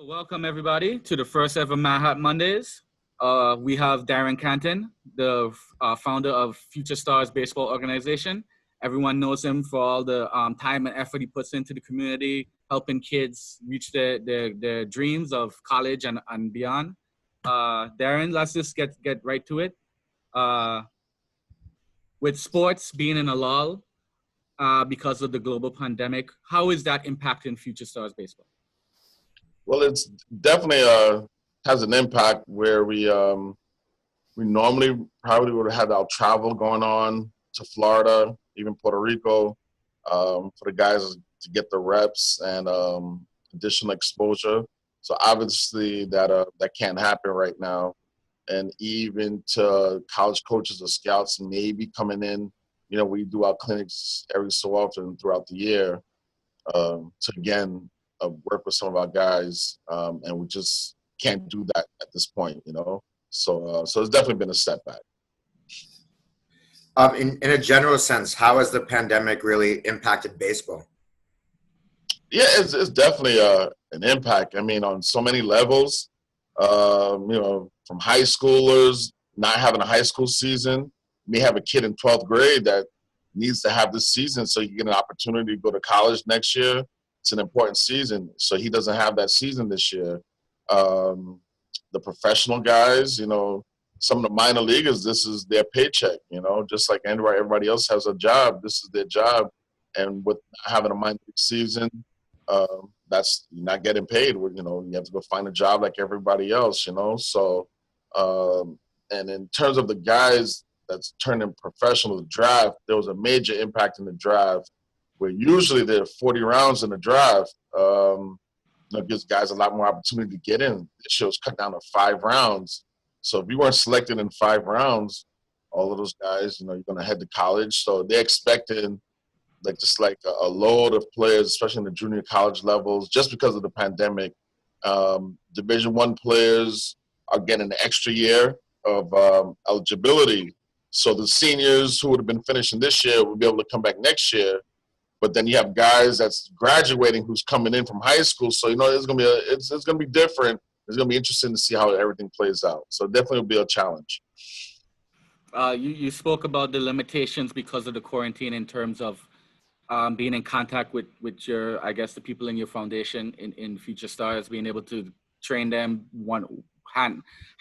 Welcome everybody to the first ever Manhattan Mondays. We have Darren Canton, the founder of Future Stars Baseball Organization. Everyone knows him for all the time and effort he puts into the community, helping kids reach their dreams of college and beyond. Darren, let's just get right to it. With sports being in a lull because of the global pandemic, how is that impacting Future Stars Baseball? Well, it's definitely has an impact where we normally probably would have had our travel going on to Florida, even Puerto Rico, for the guys to get the reps and additional exposure. So obviously that can't happen right now. And even to college coaches or scouts maybe coming in, we do our clinics every so often throughout the year to again work with some of our guys, and we just can't do that at this point, So it's definitely been a setback. In a general sense, how has the pandemic really impacted baseball? Yeah, it's definitely an impact. I mean, on so many levels, from high schoolers not having a high school season. You may have a kid in 12th grade that needs to have this season so you get an opportunity to go to college next year. It's an important season, so he doesn't have that season this year. The professional guys, some of the minor leaguers, this is their paycheck, just like everybody else has a job, this is their job. And with having a minor league season, that's you're not getting paid. You have to go find a job like everybody else, So, and in terms of the guys that's turning professional, the draft, there was a major impact in the draft where usually there are 40 rounds in the draft. Gives guys a lot more opportunity to get in. This year was cut down to 5 rounds. So if you weren't selected in 5 rounds, all of those guys, you're going to head to college. So they're expecting just a load of players, especially in the junior college levels, just because of the pandemic. Division I players are getting an extra year of eligibility. So the seniors who would have been finishing this year will be able to come back next year. But then you have guys that's graduating who's coming in from high school. So, it's going to be different. It's going to be interesting to see how everything plays out. So definitely will be a challenge. You spoke about the limitations because of the quarantine in terms of being in contact with your, I guess, the people in your foundation in Future Stars, being able to train them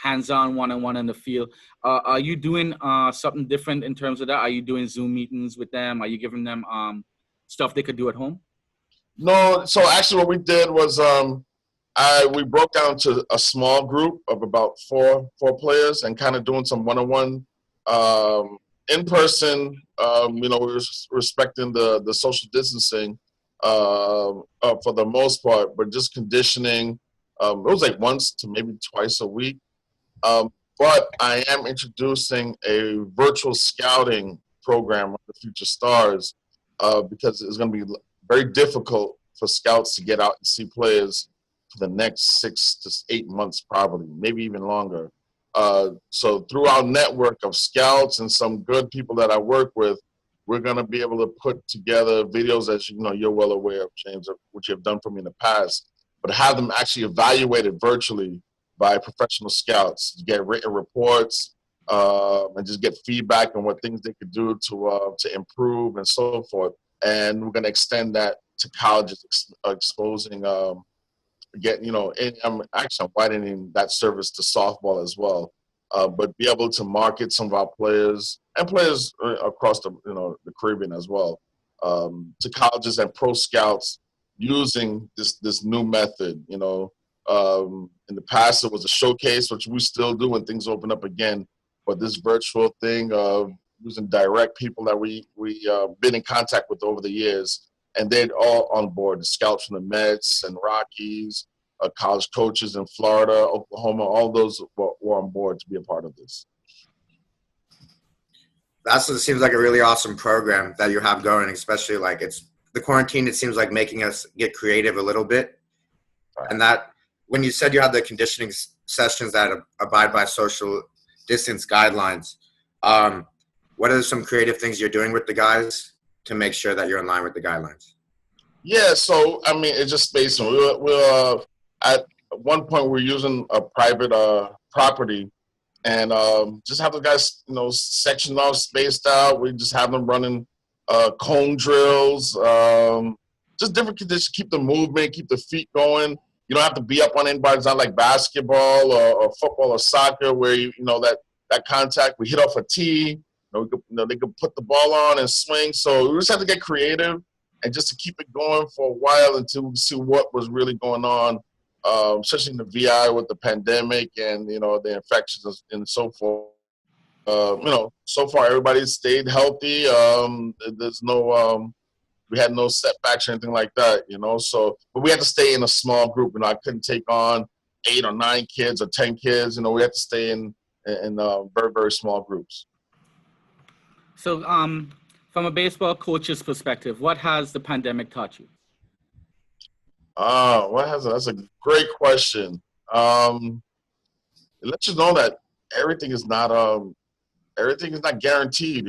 hands-on, one-on-one in the field. Are you doing something different in terms of that? Are you doing Zoom meetings with them? Are you giving them stuff they could do at home? No. So actually what we did was we broke down to a small group of about four players and kind of doing some one-on-one in person. We were respecting the social distancing for the most part, but just conditioning. It was once to maybe twice a week. But I am introducing a virtual scouting program with the Future Stars because it's going to be very difficult for scouts to get out and see players for the next 6 to 8 months, probably, maybe even longer. So through our network of scouts and some good people that I work with, we're going to be able to put together videos, as you're well aware of, James, of which you have done for me in the past, but have them actually evaluated virtually by professional scouts to get written reports and just get feedback on what things they could do to improve and so forth. And we're going to extend that to colleges, exposing, I'm widening that service to softball as well. But be able to market some of our players and players across the Caribbean as well to colleges and pro scouts using this new method. In the past it was a showcase, which we still do when things open up again. But this virtual thing of using direct people that we been in contact with over the years, and they're all on board. The scouts from the Mets and Rockies, college coaches in Florida, Oklahoma, all those were on board to be a part of this. That's what seems like a really awesome program that you have going, especially it's the quarantine. It seems like making us get creative a little bit. Right. And that when you said you had the conditioning sessions that abide by social distance guidelines, what are some creative things you're doing with the guys to make sure that you're in line with the guidelines? Yeah, so, it's just based on, at one point we're using a private property, and just have the guys, sectioned off, spaced out. We just have them running cone drills, just different conditions, keep the movement, keep the feet going. You don't have to be up on anybody. It's not like basketball or football or soccer where that contact. We hit off a tee. They could put the ball on and swing. So we just have to get creative and just to keep it going for a while until we see what was really going on, especially in the VI with the pandemic and the infections and so forth. So far everybody's stayed healthy. There's no we had no setbacks or anything like that, So, but we had to stay in a small group. I couldn't take on 8 or 9 kids or 10 kids. We had to stay in very, very small groups. So, from a baseball coach's perspective, what has the pandemic taught you? That's a great question. It lets you know that everything is not guaranteed,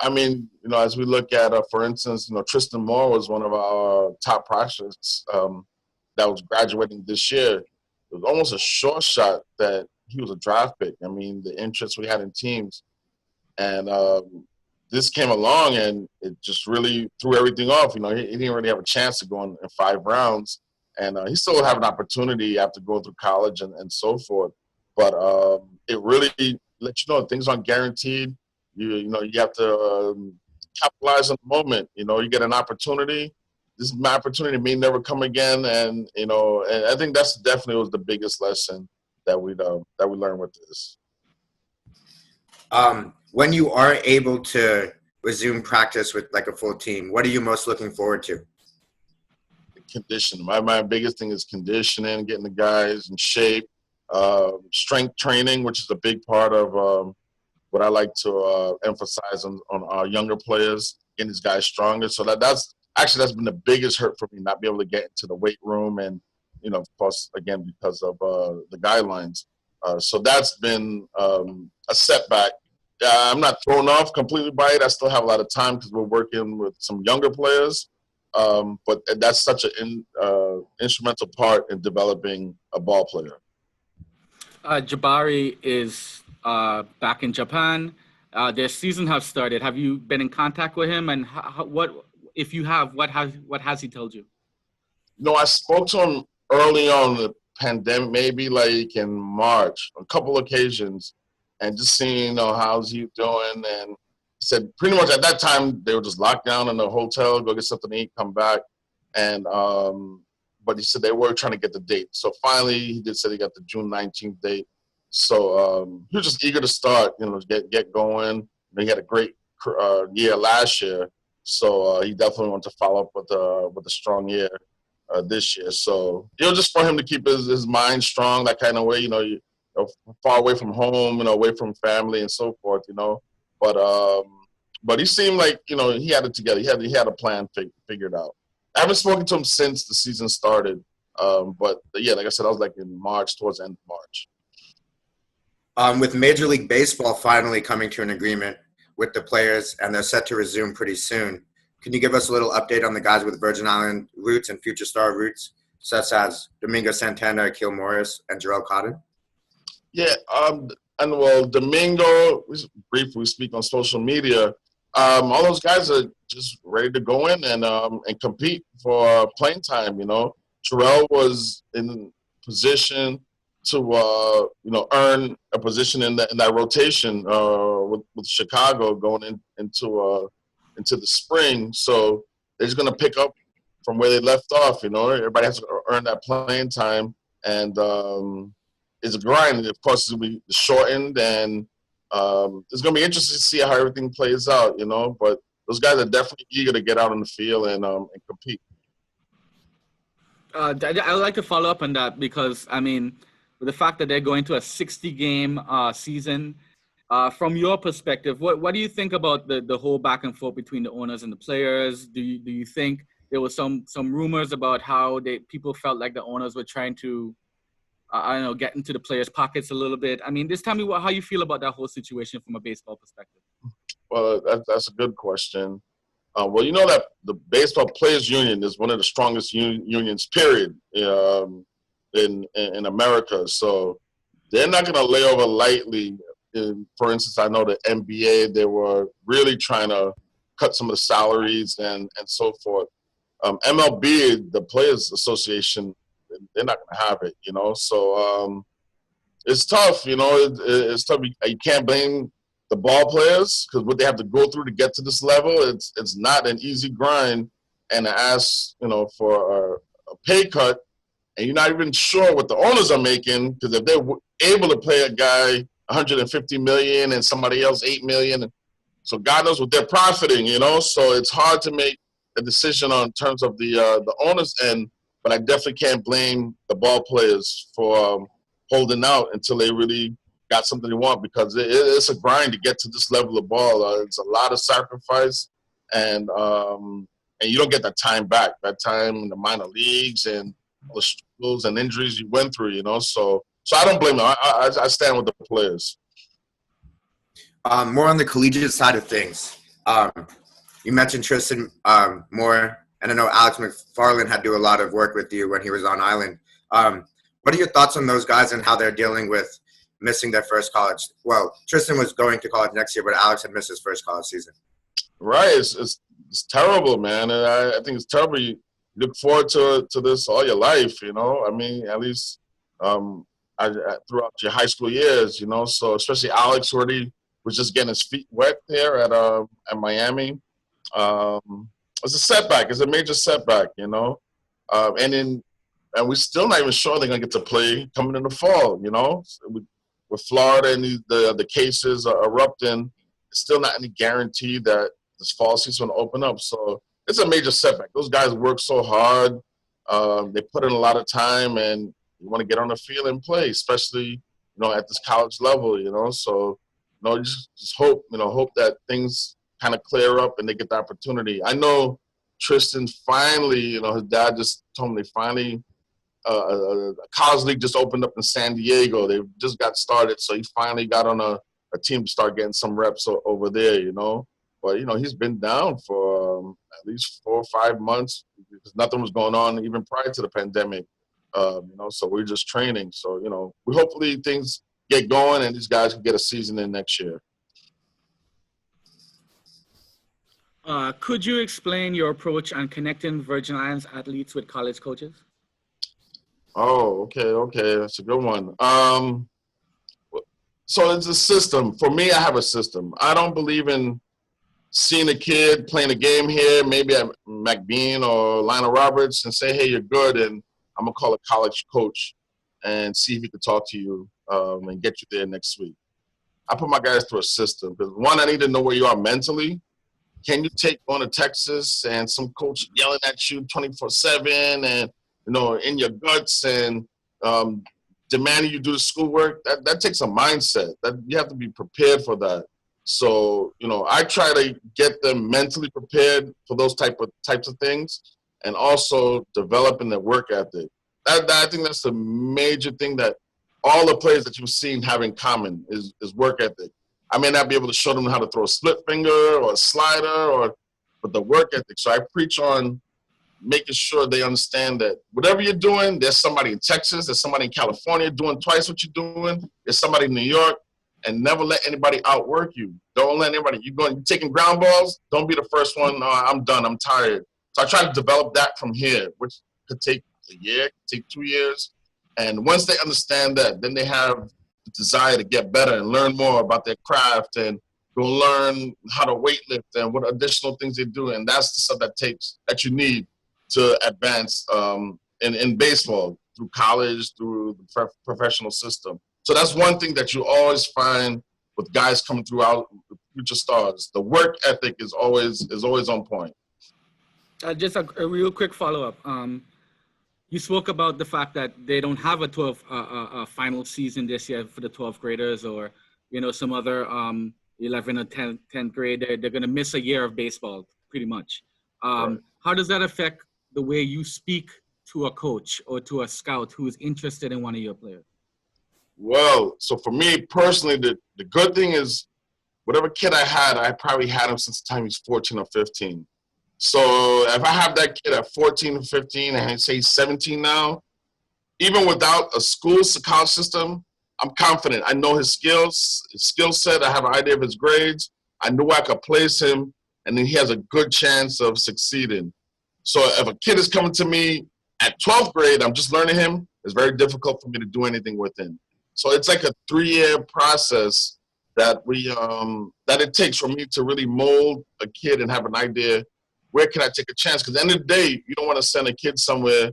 I mean, as we look at, for instance, Tristan Moore was one of our top prospects that was graduating this year. It was almost a sure shot that he was a draft pick. I mean, the interest we had in teams. And this came along, and it just really threw everything off. He didn't really have a chance to go in 5 rounds. And he still would have an opportunity after going through college and so forth. But it really lets you know things aren't guaranteed. You have to capitalize on the moment. You get an opportunity. This is my opportunity may never come again, and and I think that's definitely was the biggest lesson that we learned with this. When you are able to resume practice with like a full team, what are you most looking forward to? Conditioning. My biggest thing is conditioning, getting the guys in shape, strength training, which is a big part of what I like to emphasize on our younger players, getting these guys stronger. So that's been the biggest hurt for me, not be able to get into the weight room, and of course, again, because of the guidelines. So that's been a setback. I'm not thrown off completely by it. I still have a lot of time because we're working with some younger players. But that's such an instrumental part in developing a ball player. Jabari is back in Japan. Their season has started. Have you been in contact with him? And what, if you have, what has he told you? I spoke to him early on in the pandemic, maybe like in March, on a couple occasions, and just seeing, how's he doing. And he said pretty much at that time they were just locked down in the hotel, go get something to eat, come back. And but he said they were trying to get the date. So finally he did say he got the June 19th date. So he was just eager to start, get going. He had a great year last year. So he definitely wanted to follow up with a strong year this year. So just for him to keep his mind strong, that kind of way, far away from home, away from family and so forth, But he seemed like, he had it together. He had a plan figured out. I haven't spoken to him since the season started. But yeah, like I said, I was like in March, towards the end of March. With Major League Baseball finally coming to an agreement with the players, and they're set to resume pretty soon, can you give us a little update on the guys with Virgin Island roots and future star roots, such as Domingo Santana, Akil Morris, and Jarrell Cotton? Yeah, and well, Domingo, briefly speak on social media, all those guys are just ready to go in and compete for playing time. Jarrell was in position to earn a position in that rotation with Chicago going into the spring. So they're just going to pick up from where they left off. Everybody has to earn that playing time, and it's a grind. Of course, it's going to be shortened, and it's going to be interesting to see how everything plays out. But those guys are definitely eager to get out on the field and compete. I'd like to follow up on that because, I mean, with the fact that they're going to a 60-game season, from your perspective, what do you think about the whole back and forth between the owners and the players? Do you think there was some rumors about how people felt like the owners were trying to, get into the players' pockets a little bit? I mean, just tell me how you feel about that whole situation from a baseball perspective. Well, that's a good question. Well, you know that the Baseball Players Union is one of the strongest unions, period. in America. So they're not going to lay over lightly. For instance, I know the NBA, they were really trying to cut some of the salaries and so forth. MLB, the Players Association, they're not going to have it, you know. So it's tough, you know. It's tough. You can't blame the ball players because what they have to go through to get to this level, it's not an easy grind. And to ask, you know, for a pay cut, and you're not even sure what the owners are making, because if they're able to pay a guy 150 million and somebody else 8 million, so God knows what they're profiting, you know. So it's hard to make a decision on terms of the owners end, but I definitely can't blame the ball players for holding out until they really got something they want, because it's a grind to get to this level of ball. It's a lot of sacrifice, and you don't get that time back. That time in the minor leagues and all the struggles and injuries you went through, you know. So I don't blame them. I stand with the players. More on the collegiate side of things. You mentioned Tristan Moore, and I know Alex McFarland had to do a lot of work with you when he was on island. What are your thoughts on those guys and how they're dealing with missing their first college? Well, Tristan was going to college next year, but Alex had missed his first college season. Right. It's terrible, man. And I think it's terrible. You look forward to this all your life, you know. I mean, at least throughout your high school years, you know. So especially Alex already was just getting his feet wet there at Miami. It's a setback. It's a major setback, you know. And we're still not even sure they're gonna get to play coming in the fall, you know. With Florida and the cases are erupting, it's still not any guarantee that this fall season will open up. So it's a major setback. Those guys work so hard. They put in a lot of time, and you want to get on the field and play, especially, you know, at this college level, you know. So, you know, just hope that things kind of clear up and they get the opportunity. I know Tristan finally, you know, his dad just told me they finally, a college league just opened up in San Diego. They just got started, so he finally got on a team to start getting some reps over there, you know. But, you know, he's been down for at least 4 or 5 months because nothing was going on even prior to the pandemic, you know, so we're just training. So, you know, hopefully things get going and these guys can get a season in next year. Could you explain your approach on connecting Virgin Islands athletes with college coaches? Oh, okay. That's a good one. So it's a system. For me, I have a system. I don't believe in seeing a kid playing a game here, maybe at McBean or Lionel Roberts, and say, hey, you're good, and I'm going to call a college coach and see if he can talk to you and get you there next week. I put my guys through a system because, one, I need to know where you are mentally. Can you take going to Texas and some coach yelling at you 24/7 and, you know, in your guts and demanding you do the schoolwork? That takes a mindset. That you have to be prepared for that. So, you know, I try to get them mentally prepared for those types of things, and also developing their work ethic. I think that's the major thing that all the players that you've seen have in common is work ethic. I may not be able to show them how to throw a split finger or a slider, but the work ethic. So I preach on making sure they understand that whatever you're doing, there's somebody in Texas, there's somebody in California doing twice what you're doing, there's somebody in New York, and never let anybody outwork you. Don't let anybody, you're taking ground balls, don't be the first one, I'm done, I'm tired. So I try to develop that from here, which could take a year, could take 2 years. And once they understand that, then they have the desire to get better and learn more about their craft and go learn how to weightlift and what additional things they do. And that's the stuff that you need to advance in baseball through college, through the professional system. So that's one thing that you always find with guys coming throughout future stars. The work ethic is always on point. Just a real quick follow-up. You spoke about the fact that they don't have a 12 final season this year for the 12th graders, or, you know, some other 11 or 10th grade. They're going to miss a year of baseball, pretty much. Right. How does that affect the way you speak to a coach or to a scout who is interested in one of your players? Well, so for me personally, the good thing is whatever kid I had, I probably had him since the time he was 14 or 15. So if I have that kid at 14 or 15 and I say he's 17 now, even without a college system, I'm confident. I know his skill set. I have an idea of his grades. I know I could place him, and then he has a good chance of succeeding. So if a kid is coming to me at 12th grade, I'm just learning him, it's very difficult for me to do anything with him. So it's like a 3-year process that that it takes for me to really mold a kid and have an idea, where can I take a chance? Because at the end of the day, you don't want to send a kid somewhere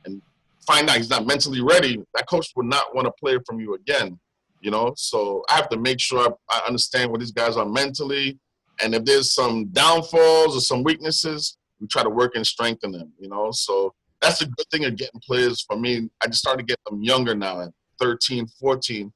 and find out he's not mentally ready. That coach would not want to play from you again, you know? So I have to make sure I understand where these guys are mentally, and if there's some downfalls or some weaknesses, we try to work and strengthen them, you know? So that's a good thing of getting players for me. I just started to get them younger now at 13, 14.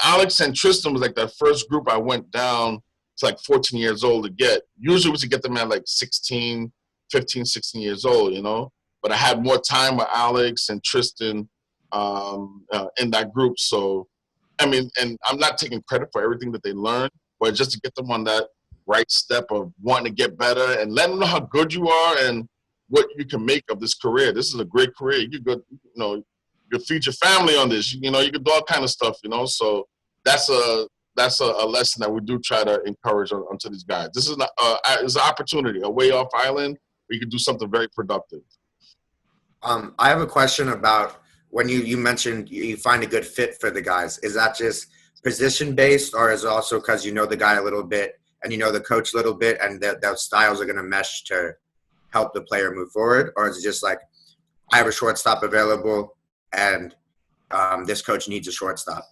Alex and Tristan was like that first group I went down to like 14 years old to get. Usually we should get them at like 16, 15, 16 years old, you know? But I had more time with Alex and Tristan in that group. So, I mean, and I'm not taking credit for everything that they learned, but just to get them on that right step of wanting to get better and let them know how good you are and what you can make of this career. This is a great career. You could, you know, you could feed your family on this. You know, you could do all kind of stuff, you know. So that's a lesson that we do try to encourage onto these guys. This is an opportunity, a way off island where you can do something very productive. I have a question about when you mentioned you find a good fit for the guys. Is that just position based, or is it also because you know the guy a little bit and you know the coach a little bit, and those styles are going to mesh to help the player move forward? Or is it just like, I have a shortstop available and this coach needs a shortstop?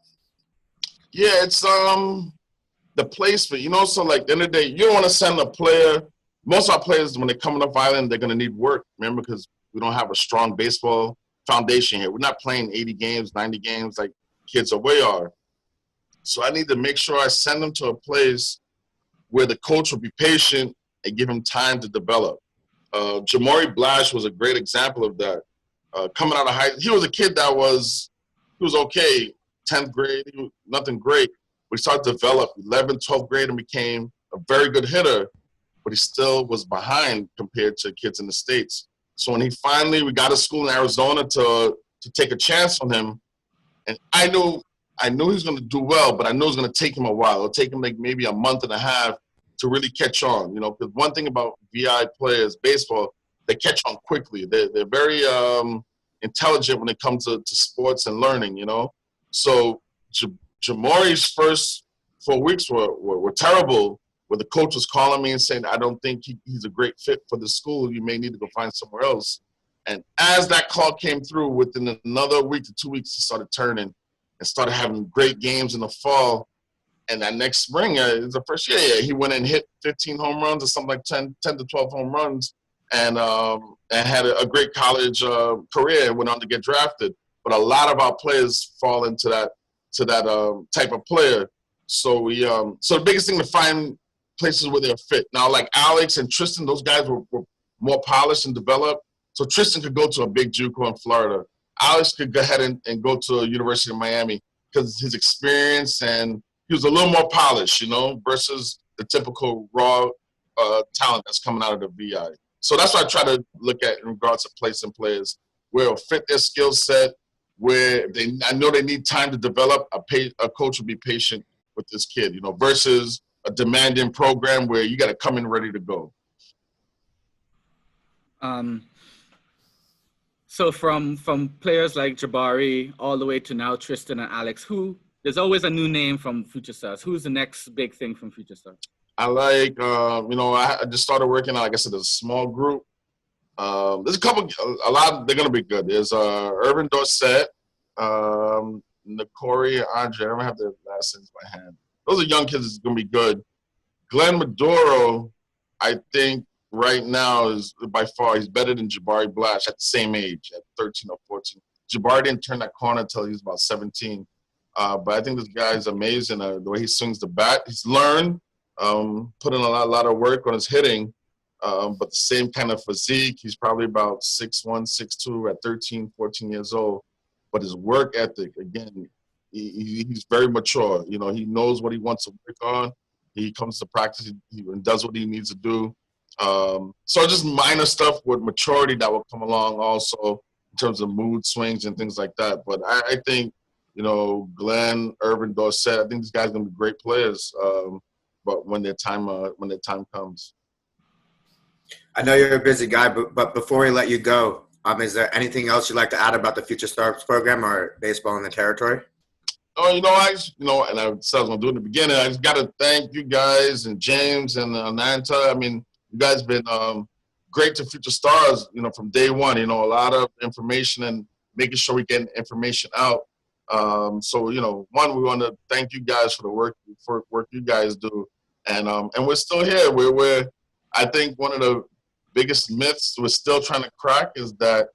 Yeah, it's the placement, you know. So like, at the end of the day, you don't want to send a player. Most of our players, when they come off island, they're going to need work. Remember, because we don't have a strong baseball foundation here. We're not playing 80 games, 90 games like kids away are. So I need to make sure I send them to a place where the coach will be patient and give him time to develop. Jamari Blash was a great example of that. Coming out of he was a kid that was okay, 10th grade, nothing great. But he started to develop 11th, 12th grade and became a very good hitter, but he still was behind compared to kids in the States. So when we got a school in Arizona to take a chance on him, and I knew he was going to do well, but I knew it was going to take him a while. It'll take him like maybe a month and a half to really catch on, you know, because one thing about VI players, baseball, they catch on quickly. They're very intelligent when it comes to sports and learning, you know. So Jamori's first 4 weeks were terrible, where the coach was calling me and saying, I don't think he's a great fit for the school. You may need to go find somewhere else. And as that call came through, within another week to 2 weeks, he started turning and started having great games in the fall. And that next spring, the first year, he went and hit 15 home runs or something like 10 to 12 home runs, and had a great college career and went on to get drafted. But a lot of our players fall into that type of player. So so the biggest thing to find places where they're fit. Now, like Alex and Tristan, those guys were more polished and developed. So Tristan could go to a big JUCO in Florida. Alex could go ahead and go to a University of Miami because his experience, and he was a little more polished, you know, versus the typical raw talent that's coming out of the VI. So that's what I try to look at in regards to placing players, where it'll fit their skill set, where I know they need time to develop. A coach will be patient with this kid, you know, versus a demanding program where you got to come in ready to go. So from players like Jabari all the way to now Tristan and Alex, there's always a new name from Future Stars. Who's the next big thing from Future Stars? I like, you know, I just started working on, like I said, a small group. There's a lot, they're going to be good. There's Irvin Dorsett, Nakori, Andre. I don't have their last names in my hand. Those are young kids that's going to be good. Glenn Maduro, I think right now is by far, he's better than Jabari Blash at the same age, at 13 or 14. Jabari didn't turn that corner until he was about 17. But I think this guy is amazing. The way he swings the bat, he's learned, put in a lot of work on his hitting, but the same kind of physique. He's probably about 6'1", 6'2", at 13, 14 years old. But his work ethic, again, he's very mature. You know, he knows what he wants to work on. He comes to practice, he does what he needs to do. So just minor stuff with maturity that will come along also. in terms of mood swings and things like that. But I think, Glenn, Irvin, Dorsett, I think these guys are going to be great players. But when their time comes. I know you're a busy guy, but before we let you go, is there anything else you'd like to add about the Future Stars program or baseball in the territory? Oh, and I said I was going to do it in the beginning. I just got to thank you guys and James and Nanta. I mean, you guys been great to Future Stars, from day one. A lot of information and making sure we get information out. So, one, we want to thank you guys for the work you guys do. And we're still here. We're I think one of the biggest myths we're still trying to crack is that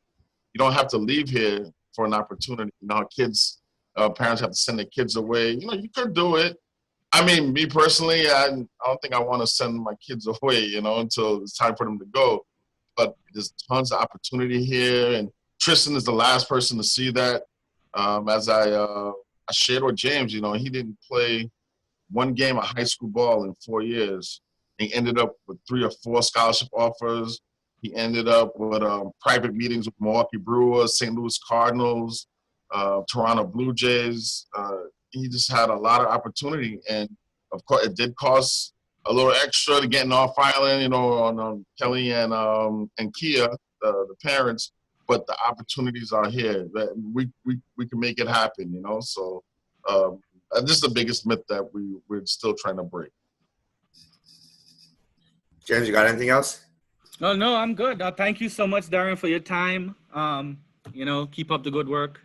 you don't have to leave here for an opportunity. Kids, parents have to send their kids away. You could do it. I mean, me personally, I don't think I want to send my kids away, until it's time for them to go. But there's tons of opportunity here. And Tristan is the last person to see that. As I shared with James, he didn't play one game of high school ball in 4 years. He ended up with 3 or 4 scholarship offers. He ended up with private meetings with Milwaukee Brewers, St. Louis Cardinals, Toronto Blue Jays. He just had a lot of opportunity. And, of course, it did cost a little extra to get in off island, on Kelly and Kia, the parents. But the opportunities are here. We can make it happen, So this is the biggest myth that we're still trying to break. James, you got anything else? Oh, no, I'm good. Thank you so much, Darren, for your time. Keep up the good work.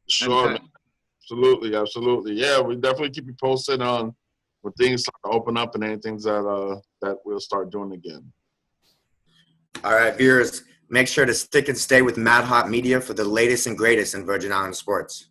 Sure, man. Absolutely. Yeah, we definitely keep you posted on when things start to open up and anything that we'll start doing again. All right, viewers, make sure to stick and stay with Mad Hot Media for the latest and greatest in Virgin Islands sports.